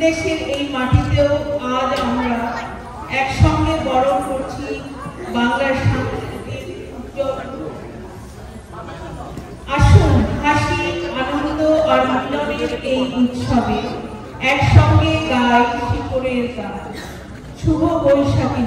বিদেশের এই মাটিতেও আজ আমরা একসঙ্গে বরণ করছি বাংলার সাংস্কৃতিক উজ্জ্বল। আসুন হাসি, আনন্দ আর মিলনের এই উৎসবে একসঙ্গে গাই শিকড়ের গান। শুভ বৈশাখী।